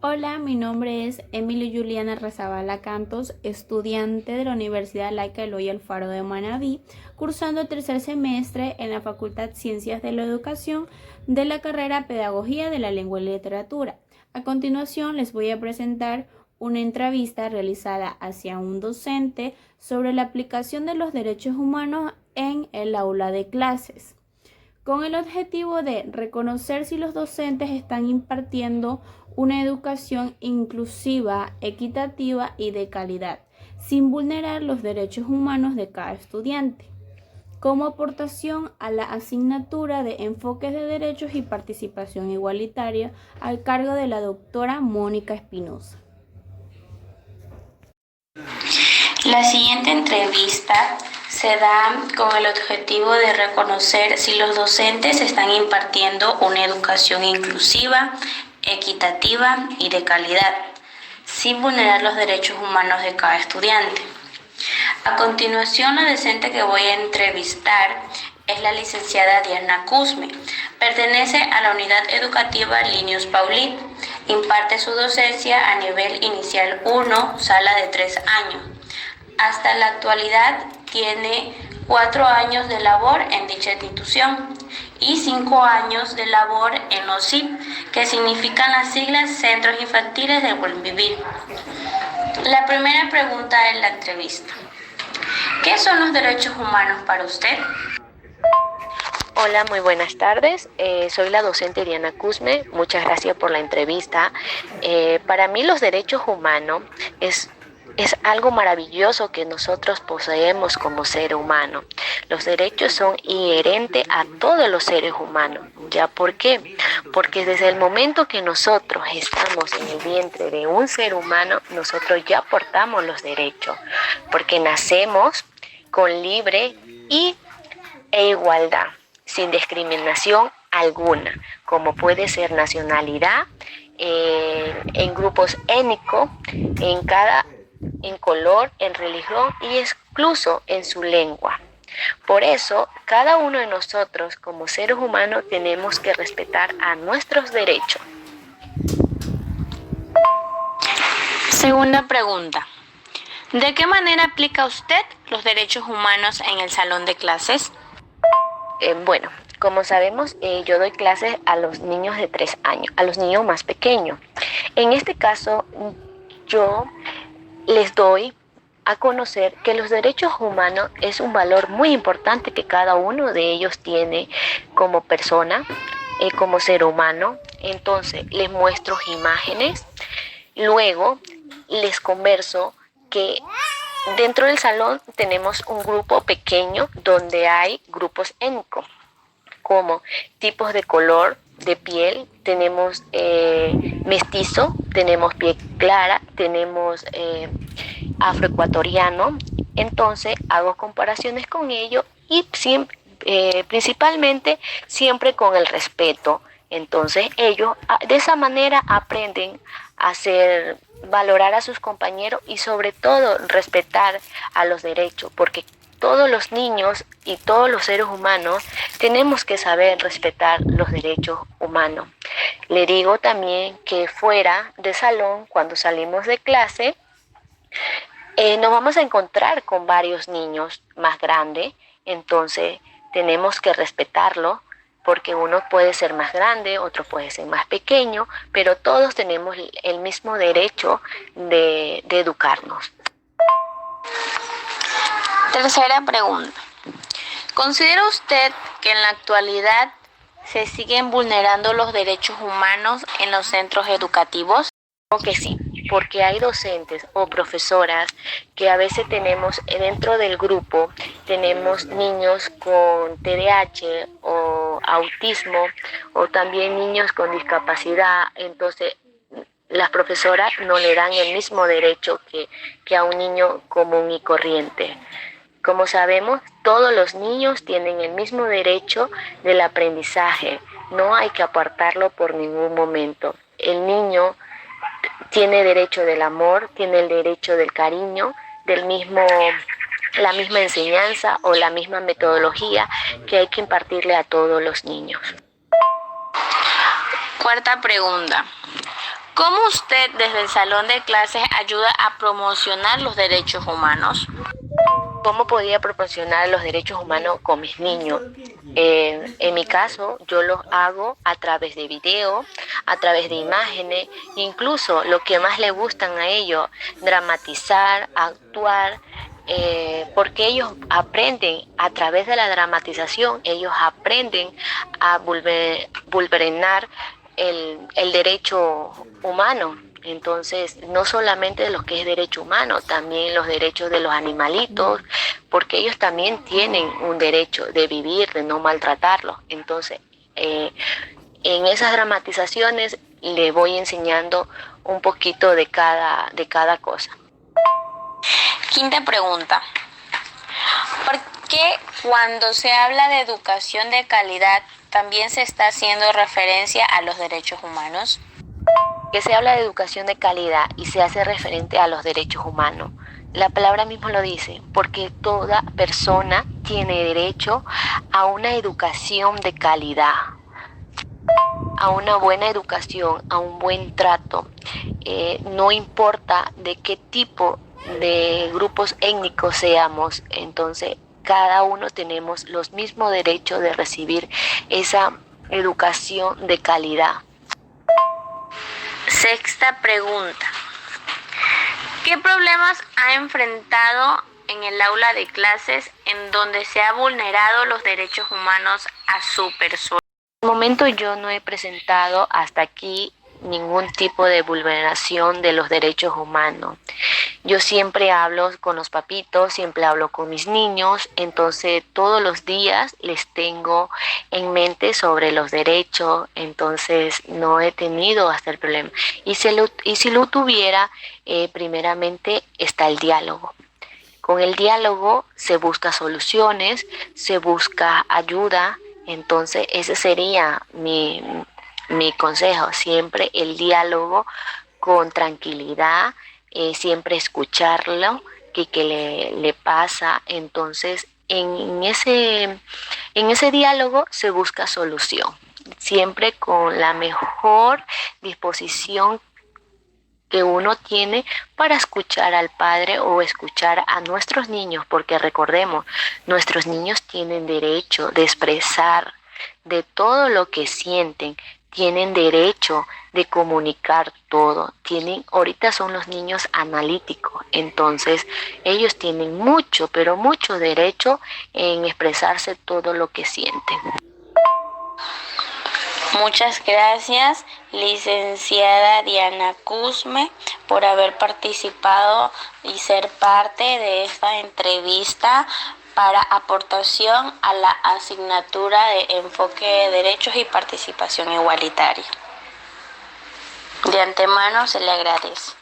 Hola, mi nombre es Emily Juliana Rezabala Cantos, estudiante de la Universidad Laica Eloy Alfaro de Manabí, cursando el tercer semestre en la Facultad Ciencias de la Educación de la carrera Pedagogía de la Lengua y Literatura. A continuación, les voy a presentar una entrevista realizada hacia un docente sobre la aplicación de los derechos humanos en el aula de clases, con el objetivo de reconocer si los docentes están impartiendo una educación inclusiva, equitativa y de calidad, sin vulnerar los derechos humanos de cada estudiante, como aportación a la asignatura de enfoques de derechos y participación igualitaria al cargo de la doctora Mónica Espinosa. La siguiente entrevista se da con el objetivo de reconocer si los docentes están impartiendo una educación inclusiva, equitativa y de calidad, sin vulnerar los derechos humanos de cada estudiante. A continuación, la docente que voy a entrevistar es la licenciada Diana Cusme. Pertenece a la unidad educativa Linius Paulit. Imparte su docencia a nivel inicial 1, sala de 3 años. Hasta la actualidad tiene 4 años de labor en dicha institución y 5 años de labor en los CIP, que significan las siglas Centros Infantiles del Buen Vivir. La primera pregunta en la entrevista: ¿qué son los derechos humanos para usted? Hola, muy buenas tardes. Soy la docente Diana Cusme. Muchas gracias por la entrevista. Para mí los derechos humanos es algo maravilloso que nosotros poseemos como ser humano. Los derechos son inherentes a todos los seres humanos. ¿Ya por qué? Porque desde el momento que nosotros estamos en el vientre de un ser humano, nosotros ya portamos los derechos, porque nacemos con libre e igualdad, sin discriminación alguna, como puede ser nacionalidad, en grupos étnicos, en color, en religión y incluso en su lengua. Por eso, cada uno de nosotros como seres humanos tenemos que respetar a nuestros derechos. Segunda pregunta: ¿de qué manera aplica usted los derechos humanos en el salón de clases? Bueno, como sabemos, yo doy clases a los niños de 3 años, a los niños más pequeños. En este caso, yo les doy a conocer que los derechos humanos es un valor muy importante que cada uno de ellos tiene como persona, como ser humano. Entonces, les muestro imágenes, luego les converso que dentro del salón tenemos un grupo pequeño donde hay grupos étnicos, como tipos de color de piel. Tenemos mestizo, tenemos piel clara, tenemos afroecuatoriano. Entonces hago comparaciones con ellos y principalmente siempre con el respeto. Entonces ellos de esa manera aprenden a valorar a sus compañeros y sobre todo respetar a los derechos, porque todos los niños y todos los seres humanos tenemos que saber respetar los derechos humanos. Le digo también que fuera de salón, cuando salimos de clase, nos vamos a encontrar con varios niños más grandes. Entonces tenemos que respetarlo, porque uno puede ser más grande, otro puede ser más pequeño, pero todos tenemos el mismo derecho de educarnos. Tercera pregunta: ¿considera usted que en la actualidad se siguen vulnerando los derechos humanos en los centros educativos? Creo que sí, porque hay docentes o profesoras que a veces tenemos dentro del grupo, tenemos niños con TDAH o autismo, o también niños con discapacidad. Entonces las profesoras no le dan el mismo derecho que a un niño común y corriente. Como sabemos, todos los niños tienen el mismo derecho del aprendizaje. No hay que apartarlo por ningún momento. El niño tiene derecho del amor, tiene el derecho del cariño, la misma enseñanza o la misma metodología que hay que impartirle a todos los niños. Cuarta pregunta: ¿Cómo usted desde el salón de clases ayuda a promocionar los derechos humanos? ¿Cómo podía proporcionar los derechos humanos con mis niños? En mi caso, yo los hago a través de video, a través de imágenes, incluso lo que más les gustan a ellos, dramatizar, actuar, porque ellos aprenden a través de la dramatización, ellos aprenden a vulnerar el derecho humano. Entonces, no solamente lo que es derecho humano, también los derechos de los animalitos, porque ellos también tienen un derecho de vivir, de no maltratarlos. Entonces, en esas dramatizaciones le voy enseñando un poquito de cada cosa. Quinta pregunta. ¿Por qué cuando se habla de educación de calidad también se está haciendo referencia a los derechos humanos? Que se habla de educación de calidad y se hace referente a los derechos humanos. La palabra mismo lo dice, porque toda persona tiene derecho a una educación de calidad, a una buena educación, a un buen trato. No importa de qué tipo de grupos étnicos seamos, entonces cada uno tenemos los mismos derechos de recibir esa educación de calidad. Sexta pregunta. ¿Qué problemas ha enfrentado en el aula de clases en donde se ha vulnerado los derechos humanos a su persona? De momento yo no he presentado hasta aquí ningún tipo de vulneración de los derechos humanos. Yo siempre hablo con los papitos, siempre hablo con mis niños, entonces todos los días les tengo en mente sobre los derechos, entonces no he tenido hasta el problema. Y si lo tuviera, primeramente está el diálogo. Con el diálogo se busca soluciones, se busca ayuda, entonces ese sería mi consejo, siempre el diálogo con tranquilidad, siempre escucharlo, que le pasa. Entonces, en ese diálogo se busca solución, siempre con la mejor disposición que uno tiene para escuchar al padre o escuchar a nuestros niños, porque recordemos, nuestros niños tienen derecho de expresar de todo lo que sienten, tienen derecho de comunicar todo, ahorita son los niños analíticos, entonces ellos tienen mucho, pero mucho derecho en expresarse todo lo que sienten. Muchas gracias, licenciada Diana Cusme, por haber participado y ser parte de esta entrevista para aportación a la asignatura de enfoque de derechos y participación igualitaria. De antemano se le agradece.